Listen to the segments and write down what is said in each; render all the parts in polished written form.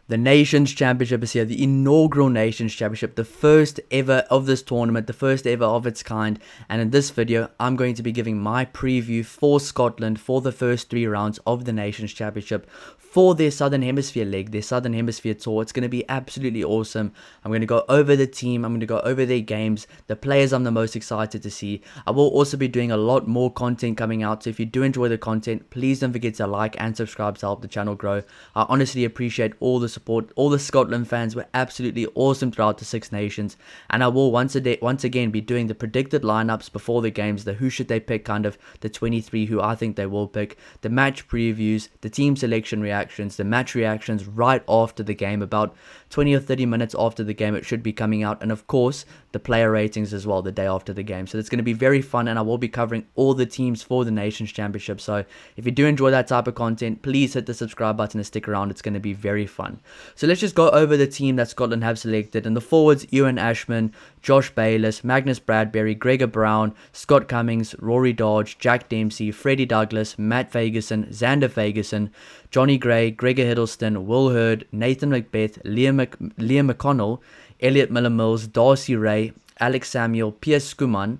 The Nations Championship is here, the inaugural Nations Championship, the first ever of this tournament, the first ever of its kind. And in this video, I'm going to be giving my preview for Scotland for the first 3 rounds of the Nations Championship for their Southern Hemisphere leg, their Southern Hemisphere tour. It's going to be absolutely awesome. I'm going to go over the team, I'm going to go over their games, the players I'm the most excited to see. I will also be doing a lot more content coming out, so if you do enjoy the content, please don't forget to like and subscribe to help the channel grow. I honestly appreciate all the support. All the Scotland fans were absolutely awesome throughout the Six Nations, and I will once again be doing the predicted lineups before the games, the who should they pick, kind of the 23 who I think they will pick, the match previews, the team selection reactions, the match reactions right after the game, about 20 or 30 minutes after the game it should be coming out, and of course the player ratings as well the day after the game. So it's going to be very fun, and I will be covering all the teams for the Nations Championship. So if you do enjoy that type of content, please hit the subscribe button and stick around. It's going to be very fun. So let's just go over the team that Scotland have selected. In the forwards, Ewan Ashman, Josh Bayliss, Magnus Bradbury, Gregor Brown, Scott Cummings, Rory Dodge, Jack Dempsey, Freddie Douglas, Matt Fagerson, Xander Fagerson, Johnny Gray, Gregor Hiddleston, Will Hurd, Nathan Macbeth, Liam McConnell, Elliot Miller-Mills, Darcy Ray, Alex Samuel, Piers Skuman,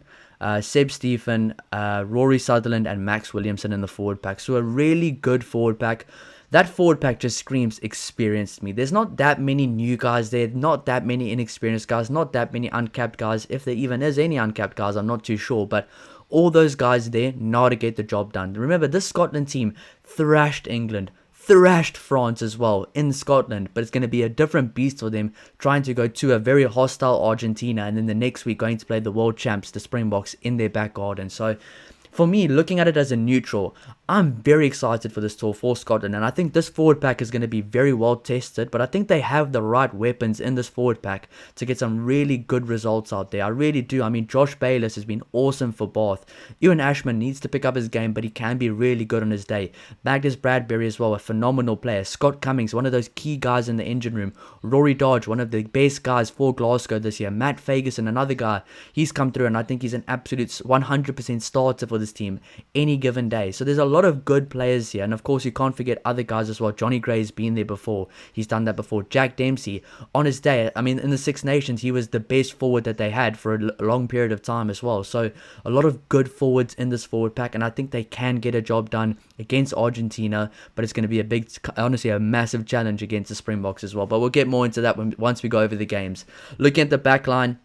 Seb Stephen, Rory Sutherland, and Max Williamson in the forward pack. So a really good forward pack. That forward pack just screams experience to me. There's not that many new guys there, not that many inexperienced guys, not that many uncapped guys. If there even is any uncapped guys, I'm not too sure. But all those guys there know how to get the job done. Remember, this Scotland team thrashed England, thrashed France as well in Scotland, but it's going to be a different beast for them, trying to go to a very hostile Argentina, and then the next week going to play the world champs, the Springboks, in their back garden. So for me, looking at it as a neutral, I'm very excited for this tour for Scotland, and I think this forward pack is going to be very well tested, but I think they have the right weapons in this forward pack to get some really good results out there. I really do. I mean, Josh Bayliss has been awesome for Bath. Ewan Ashman needs to pick up his game, but he can be really good on his day. Magnus Bradbury as well, a phenomenal player. Scott Cummings, one of those key guys in the engine room. Rory Dodge, one of the best guys for Glasgow this year. Matt Fagerson, another guy. He's come through, and I think he's an absolute 100% starter for this team any given day. So there's a lot of good players here, and of course you can't forget other guys as well. Johnny Gray's been there before, he's done that before. Jack Dempsey, on his day, I mean, in the Six Nations he was the best forward that they had for a long period of time as well. So a lot of good forwards in this forward pack, and I think they can get a job done against Argentina, but it's going to be a big, honestly a massive challenge against the Springboks as well. But we'll get more into that once we go over the games. Looking at the back line,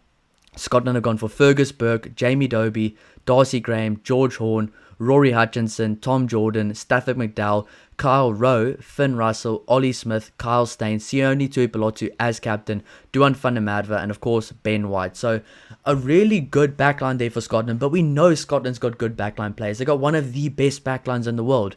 Scotland have gone for Fergus Burke, Jamie Dobie, Darcy Graham, George Horn, Rory Hutchinson, Tom Jordan, Stafford McDowell, Kyle Rowe, Finn Russell, Ollie Smith, Kyle Steyn, Sione Tuipulotu as captain, Duan van der Merwe, and of course Ben White. So a really good backline there for Scotland, but we know Scotland's got good backline players. They got one of the best backlines in the world.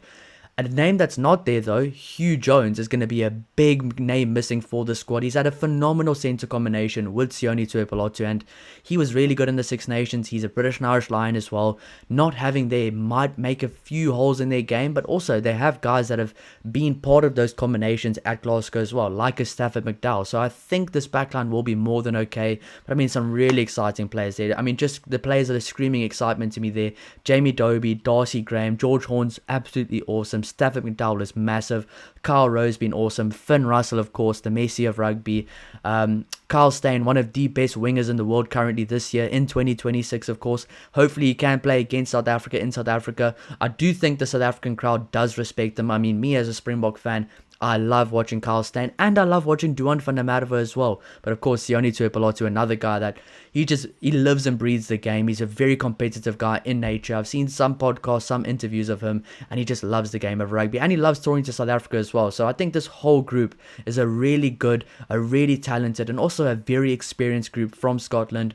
A name that's not there though, Hugh Jones, is going to be a big name missing for the squad. He's had a phenomenal centre combination with Sione Tuipulotu, and he was really good in the Six Nations. He's a British and Irish Lion as well. Not having there might make a few holes in their game, but also they have guys that have been part of those combinations at Glasgow as well, like a Stafford McDowell. So I think this backline will be more than okay. But I mean, some really exciting players there. I mean, just the players that are screaming excitement to me there. Jamie Dobie, Darcy Graham, George Horn's absolutely awesome. Stafford McDowell is massive. Kyle Rowe's been awesome. Finn Russell, of course, the Messi of rugby. Kyle Steyn, one of the best wingers in the world currently this year in 2026, of course. Hopefully he can play against South Africa in South Africa. I do think the South African crowd does respect him. I mean, me as a Springbok fan, I love watching Kyle Steyn, and I love watching Duan van der Merwe as well. But of course, Sione Tuipulotu, another guy that he lives and breathes the game. He's a very competitive guy in nature. I've seen some podcasts, some interviews of him, and he just loves the game of rugby, and he loves touring to South Africa as well. So I think this whole group is a really good, a really talented, and also a very experienced group from Scotland.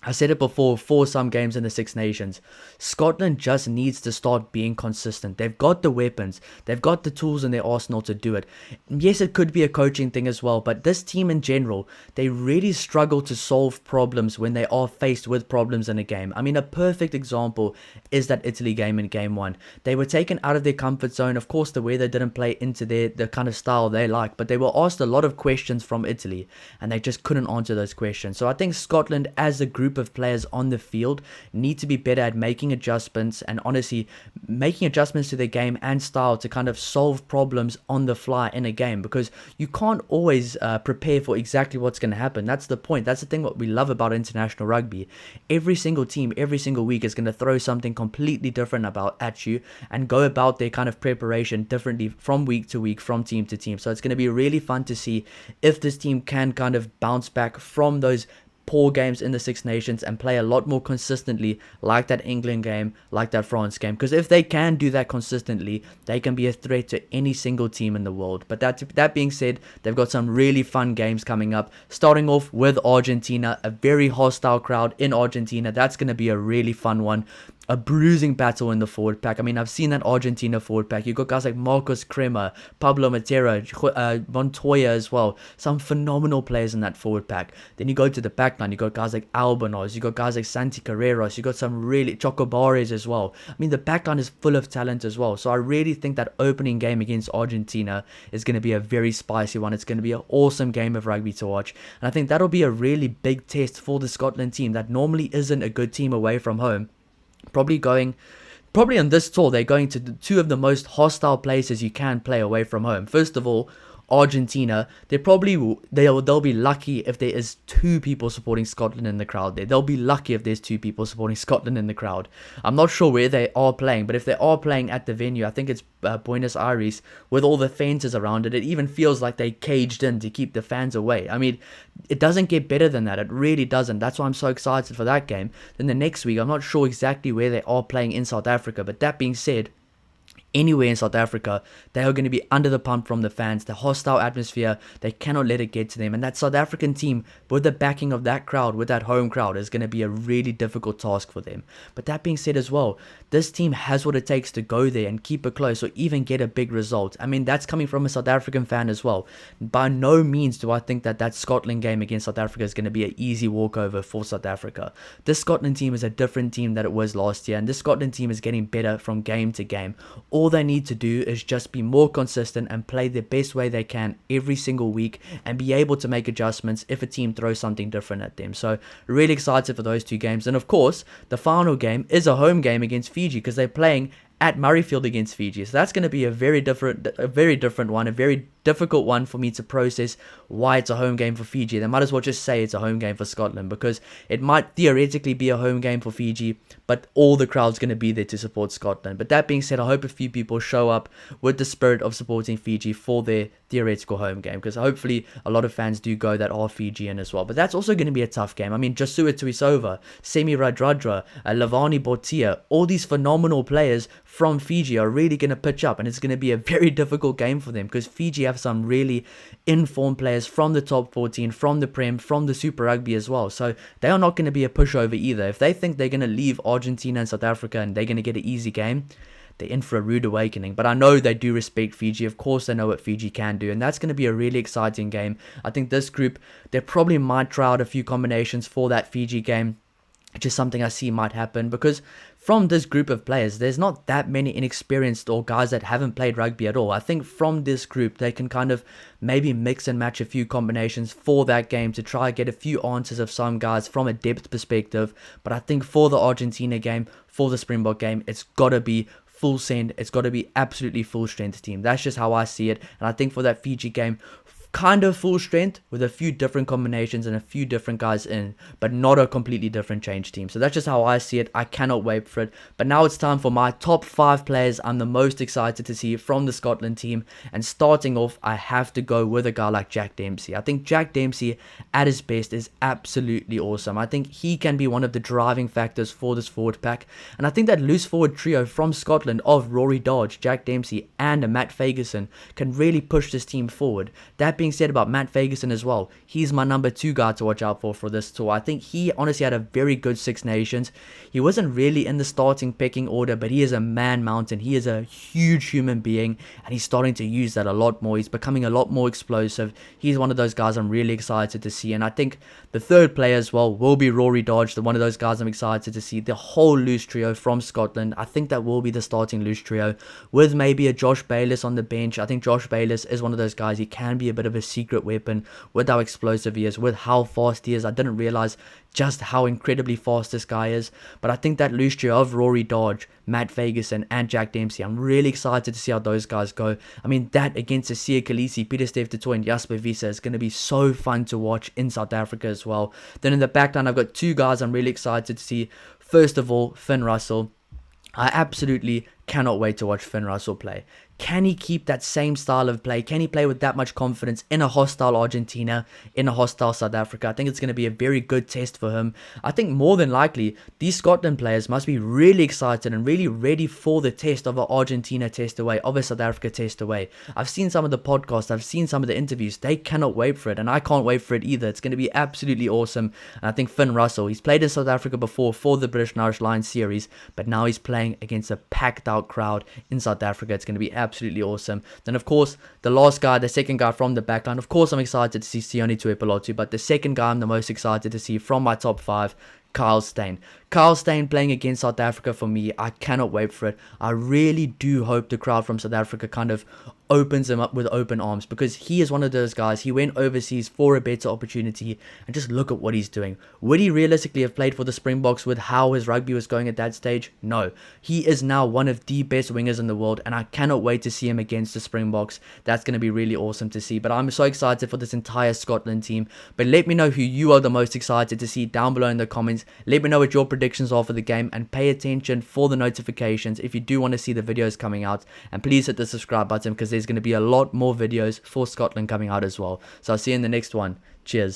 I said it before, for some games in the Six Nations, Scotland just needs to start being consistent. They've got the weapons, they've got the tools in their arsenal to do it. Yes, it could be a coaching thing as well, but this team in general, they really struggle to solve problems when they are faced with problems in a game. I mean, a perfect example is that Italy game in game 1. They were taken out of their comfort zone. Of course, the weather didn't play into the kind of style they like, but they were asked a lot of questions from Italy, and they just couldn't answer those questions. So I think Scotland as a group group of players on the field need to be better at making adjustments, and honestly making adjustments to their game and style to kind of solve problems on the fly in a game, because you can't always prepare for exactly what's going to happen. That's the point. That's the thing what we love about international rugby. Every single team every single week is going to throw something completely different at you and go about their kind of preparation differently from week to week, from team to team. So it's going to be really fun to see if this team can kind of bounce back from those poor games in the Six Nations and play a lot more consistently, like that England game, like that France game. Because if they can do that consistently, they can be a threat to any single team in the world. But that being said, they've got some really fun games coming up, starting off with Argentina, a very hostile crowd in Argentina. That's going to be a really fun one. A bruising battle in the forward pack. I mean, I've seen that Argentina forward pack. You've got guys like Marcos Crema, Pablo Matera, Montoya as well. Some phenomenal players in that forward pack. Then you go to the back line. You've got guys like Albanos. You've got guys like Santi Carreras. You've got some really Chocobares as well. I mean, the back line is full of talent as well. So I really think that opening game against Argentina is going to be a very spicy one. It's going to be an awesome game of rugby to watch. And I think that'll be a really big test for the Scotland team that normally isn't a good team away from home. Probably on this tour, they're going to two of the most hostile places you can play away from home. First of all, Argentina. They'll be lucky if there is 2 people supporting Scotland in the crowd there. They'll be lucky if there's 2 people supporting Scotland in the crowd. I'm not sure where they are playing, but if they are playing at the venue, I think it's Buenos Aires, with all the fences around it. It even feels like they caged in to keep the fans away. I mean, it doesn't get better than that. It really doesn't. That's why I'm so excited for that game. Then the next week, I'm not sure exactly where they are playing in South Africa, but that being said, anywhere in South Africa, they are going to be under the pump from the fans. The hostile atmosphere, they cannot let it get to them. And that South African team, with the backing of that crowd, with that home crowd, is going to be a really difficult task for them. But that being said as well, this team has what it takes to go there and keep it close or even get a big result. I mean, that's coming from a South African fan as well. By no means do I think that Scotland game against South Africa is going to be an easy walkover for South Africa. This Scotland team is a different team than it was last year, and this Scotland team is getting better from game to game. All they need to do is just be more consistent and play the best way they can every single week and be able to make adjustments if a team throws something different at them. So really excited for those 2 games. And of course, the final game is a home game against Fiji, because they're playing at Murrayfield against Fiji. So that's going to be a very different one, a very difficult one for me to process why it's a home game for Fiji. They might as well just say it's a home game for Scotland, because it might theoretically be a home game for Fiji, but all the crowd's going to be there to support Scotland. But that being said, I hope a few people show up with the spirit of supporting Fiji for their theoretical home game, because hopefully a lot of fans do go that are Fijian as well. But that's also going to be a tough game. I mean, Joshua Tuisova, Semi Radradra, Lavani Botia, all these phenomenal players from Fiji are really going to pitch up, and it's going to be a very difficult game for them, because Fiji have some really informed players from the top 14, from the Prem, from the Super Rugby as well. So they are not going to be a pushover either. If they think they're going to leave Argentina and South Africa and they're going to get an easy game, they're in for a rude awakening. But I know they do respect Fiji. Of course, they know what Fiji can do, and that's going to be a really exciting game. I think this group, they probably might try out a few combinations for that Fiji game, which is something I see might happen, because from this group of players, there's not that many inexperienced or guys that haven't played rugby at all. I think from this group, they can kind of maybe mix and match a few combinations for that game to try get a few answers of some guys from a depth perspective. But I think for the Argentina game, for the Springbok game, it's got to be full send. It's got to be absolutely full strength team. That's just how I see it. And I think for that Fiji game, kind of full strength with a few different combinations and a few different guys in, but not a completely different change team. So that's just how I see it. I cannot wait for it. But now it's time for my top 5 players I'm the most excited to see from the Scotland team. And starting off, I have to go with a guy like Jack Dempsey. I think Jack Dempsey at his best is absolutely awesome. I think he can be one of the driving factors for this forward pack. And I think that loose forward trio from Scotland of Rory Dodge, Jack Dempsey and Matt Fagerson can really push this team forward. That being said about Matt Fagerson as well, he's my number 2 guy to watch out for this tour. I think he honestly had a very good Six Nations. He wasn't really in the starting pecking order, but he is a man mountain. He is a huge human being, and he's starting to use that a lot more. He's becoming a lot more explosive. He's one of those guys I'm really excited to see. And I think the third player as well will be Rory Dodge, one of those guys I'm excited to see. The whole loose trio from Scotland, I think that will be the starting loose trio, with maybe a Josh Bayliss on the bench. I think Josh Bayliss is one of those guys, he can be a bit of a secret weapon with how explosive he is, with how fast he is. I didn't realize just how incredibly fast this guy is. But I think that loose trio of Rory Dodge, Matt Fagerson, and Jack Dempsey, I'm really excited to see how those guys go. I mean, that against Asia Khaleesi, Pieter Steph du Toit, and Jasper Wiese is going to be so fun to watch in South Africa as well. Then in the backline, I've got two guys I'm really excited to see. First of all, Finn Russell. I absolutely cannot wait to watch Finn Russell play. Can he keep that same style of play? Can he play with that much confidence in a hostile Argentina, in a hostile South Africa? I think it's going to be a very good test for him. I think more than likely, these Scotland players must be really excited and really ready for the test of an Argentina test away, of a South Africa test away. I've seen some of the podcasts, I've seen some of the interviews. They cannot wait for it, and I can't wait for it either. It's going to be absolutely awesome. And I think Finn Russell, he's played in South Africa before for the British and Irish Lions series, but now he's playing against a packed out crowd in South Africa. It's going to be absolutely awesome. Then of course the last guy, the second guy from the backline, of course I'm excited to see Sione Tuipulotu, but the second guy I'm the most excited to see from my top 5, Kyle Steyn. Kyle Steyn playing against South Africa, for me, I cannot wait for it. I really do hope the crowd from South Africa kind of opens him up with open arms, because he is one of those guys. He went overseas for a better opportunity, and just look at what he's doing. Would he realistically have played for the Springboks with how his rugby was going at that stage? No. He is now one of the best wingers in the world, and I cannot wait to see him against the Springboks. That's going to be really awesome to see. But I'm so excited for this entire Scotland team. But let me know who you are the most excited to see down below in the comments. Let me know what your predictions are for the game, and pay attention for the notifications if you do want to see the videos coming out. And please hit the subscribe button, because there's going to be a lot more videos for Scotland coming out as well. So I'll see you in the next one. Cheers.